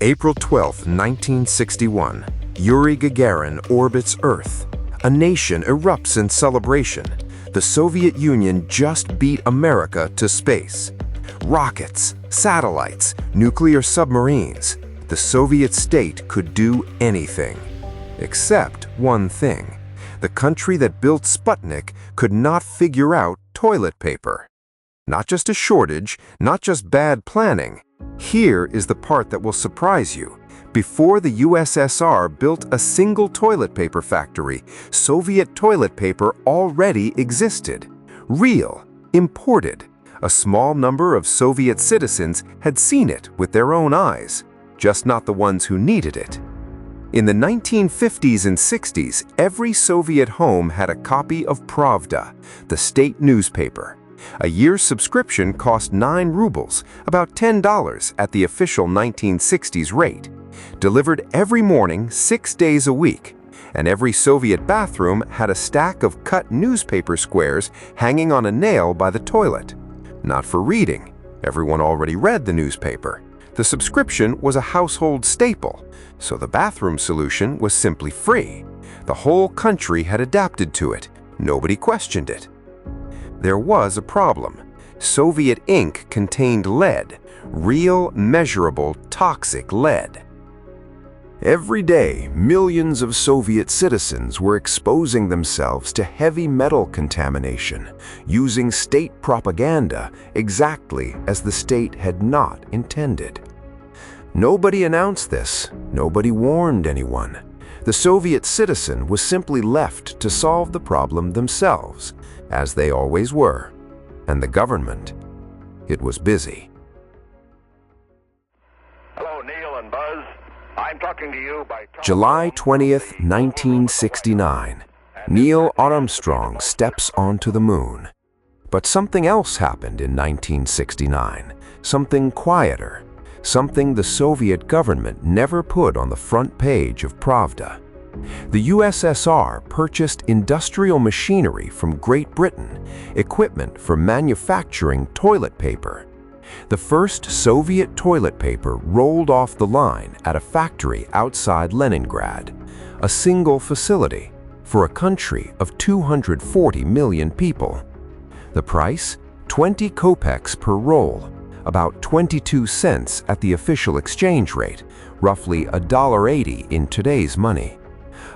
April 12, 1961, Yuri Gagarin orbits Earth. A nation erupts in celebration. The Soviet Union just beat America to space. Rockets, satellites, nuclear submarines. The Soviet state could do anything. Except one thing. The country that built Sputnik could not figure out toilet paper. Not just a shortage, not just bad planning. Here is the part that will surprise you. Before the USSR built a single toilet paper factory, Soviet toilet paper already existed. Real, imported. A small number of Soviet citizens had seen it with their own eyes, just not the ones who needed it. In the 1950s and 60s, every Soviet home had a copy of Pravda, the state newspaper. A year's subscription cost 9 rubles, about $10 at the official 1960s rate. Delivered every morning, 6 days a week. And every Soviet bathroom had a stack of cut newspaper squares hanging on a nail by the toilet. Not for reading. Everyone already read the newspaper. The subscription was a household staple, so the bathroom solution was simply free. The whole country had adapted to it. Nobody questioned it. There was a problem. Soviet ink contained lead, real, measurable, toxic lead. Every day, millions of Soviet citizens were exposing themselves to heavy metal contamination, using state propaganda exactly as the state had not intended. Nobody announced this. Nobody warned anyone. The Soviet citizen was simply left to solve the problem themselves, as they always were. And the government, it was busy. Hello, Neil and Buzz. I'm talking to you by July 20th, 1969. Neil Armstrong steps onto the moon. But something else happened in 1969. Something quieter. Something the Soviet government never put on the front page of Pravda. The USSR purchased industrial machinery from Great Britain, equipment for manufacturing toilet paper. The first Soviet toilet paper rolled off the line at a factory outside Leningrad, a single facility for a country of 240 million people. The price? 20 kopecks per roll, about 22 cents at the official exchange rate, roughly $1.80 in today's money.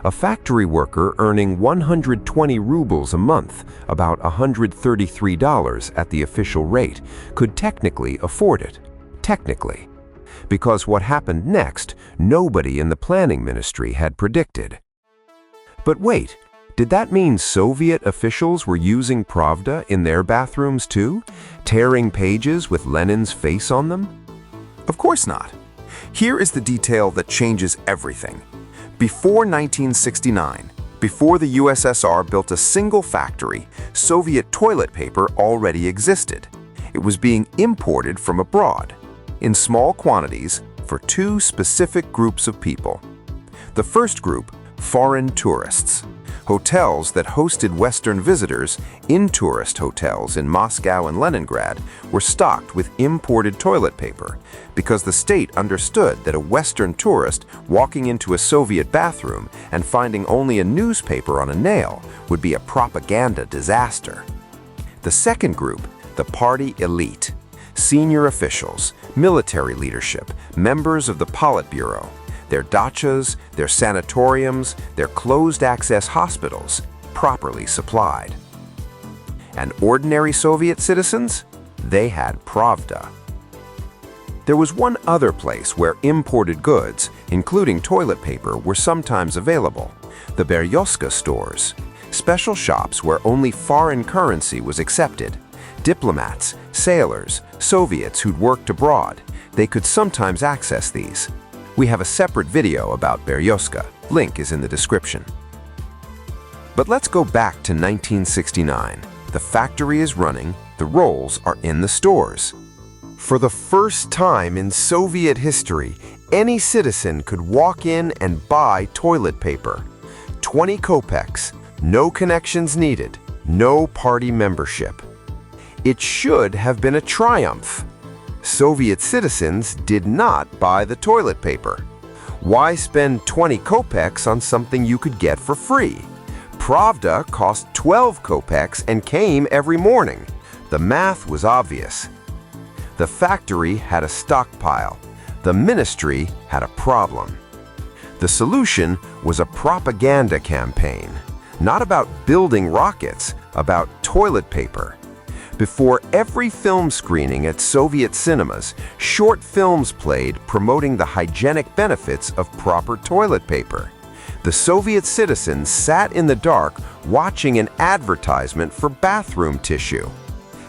A factory worker earning 120 rubles a month, about $133 at the official rate, could technically afford it. Technically. Because what happened next, nobody in the planning ministry had predicted. But wait, did that mean Soviet officials were using Pravda in their bathrooms too? Tearing pages with Lenin's face on them? Of course not. Here is the detail that changes everything. Before 1969, before the USSR built a single factory, Soviet toilet paper already existed. It was being imported from abroad, in small quantities, for two specific groups of people. The first group, foreign tourists. Hotels that hosted Western visitors in tourist hotels in Moscow and Leningrad were stocked with imported toilet paper because the state understood that a Western tourist walking into a Soviet bathroom and finding only a newspaper on a nail would be a propaganda disaster. The second group, the party elite, senior officials, military leadership, members of the Politburo, their dachas, their sanatoriums, their closed-access hospitals, properly supplied. And ordinary Soviet citizens? They had Pravda. There was one other place where imported goods, including toilet paper, were sometimes available: the Beryoska stores, special shops where only foreign currency was accepted. Diplomats, sailors, Soviets who'd worked abroad, they could sometimes access these. We have a separate video about Beryoska. Link is in the description. But let's go back to 1969. The factory is running, the rolls are in the stores. For the first time in Soviet history, any citizen could walk in and buy toilet paper. 20 kopecks, no connections needed, no party membership. It should have been a triumph. Soviet citizens did not buy the toilet paper. Why spend 20 kopecks on something you could get for free? Pravda cost 12 kopecks and came every morning. The math was obvious. The factory had a stockpile. The ministry had a problem. The solution was a propaganda campaign, not about building rockets, about toilet paper. Before every film screening at Soviet cinemas, short films played promoting the hygienic benefits of proper toilet paper. The Soviet citizens sat in the dark watching an advertisement for bathroom tissue.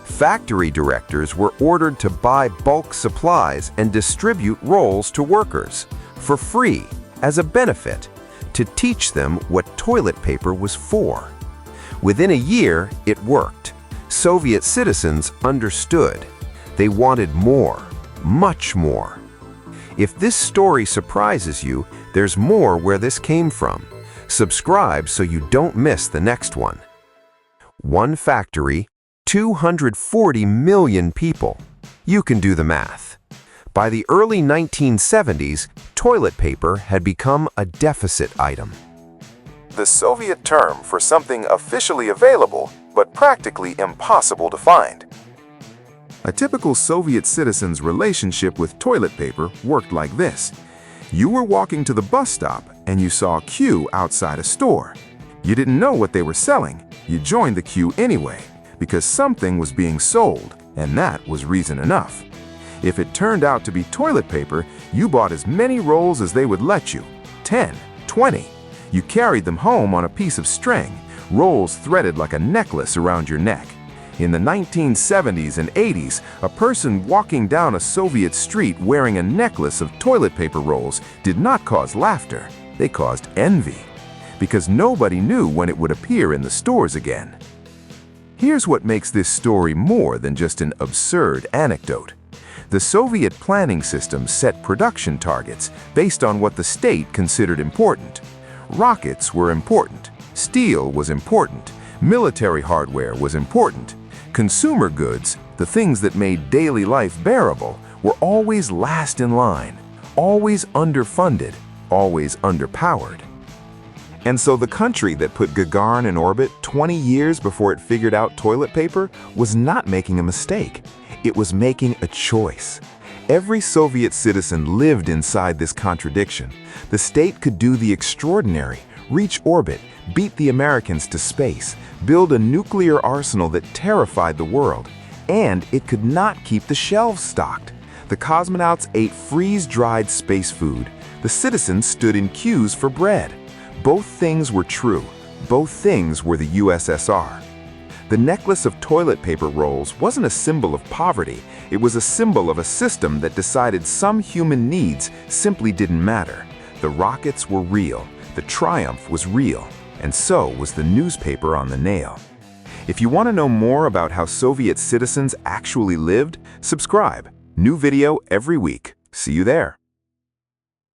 Factory directors were ordered to buy bulk supplies and distribute rolls to workers for free as a benefit to teach them what toilet paper was for. Within a year, it worked. Soviet citizens understood. They wanted more, much more. If this story surprises you, there's more where this came from. Subscribe so you don't miss the next one. One factory, 240 million people. You can do the math. By the early 1970s, toilet paper had become a deficit item. The Soviet term for something officially available, but practically impossible to find. A typical Soviet citizen's relationship with toilet paper worked like this. You were walking to the bus stop and you saw a queue outside a store. You didn't know what they were selling. You joined the queue anyway, because something was being sold, and that was reason enough. If it turned out to be toilet paper, you bought as many rolls as they would let you, 10, 20. You carried them home on a piece of string, rolls threaded like a necklace around your neck. In the 1970s and 80s, a person walking down a Soviet street wearing a necklace of toilet paper rolls did not cause laughter, they caused envy, because nobody knew when it would appear in the stores again. Here's what makes this story more than just an absurd anecdote. The Soviet planning system set production targets based on what the state considered important. Rockets were important, steel was important, military hardware was important. Consumer goods, the things that made daily life bearable, were always last in line, always underfunded, always underpowered. And so the country that put Gagarin in orbit 20 years before it figured out toilet paper was not making a mistake. It was making a choice. Every Soviet citizen lived inside this contradiction. The state could do the extraordinary, reach orbit, beat the Americans to space, build a nuclear arsenal that terrified the world, and it could not keep the shelves stocked. The cosmonauts ate freeze-dried space food. The citizens stood in queues for bread. Both things were true. Both things were the USSR. The necklace of toilet paper rolls wasn't a symbol of poverty. It was a symbol of a system that decided some human needs simply didn't matter. The rockets were real. The triumph was real. And so was the newspaper on the nail. If you want to know more about how Soviet citizens actually lived, subscribe. New video every week. See you there.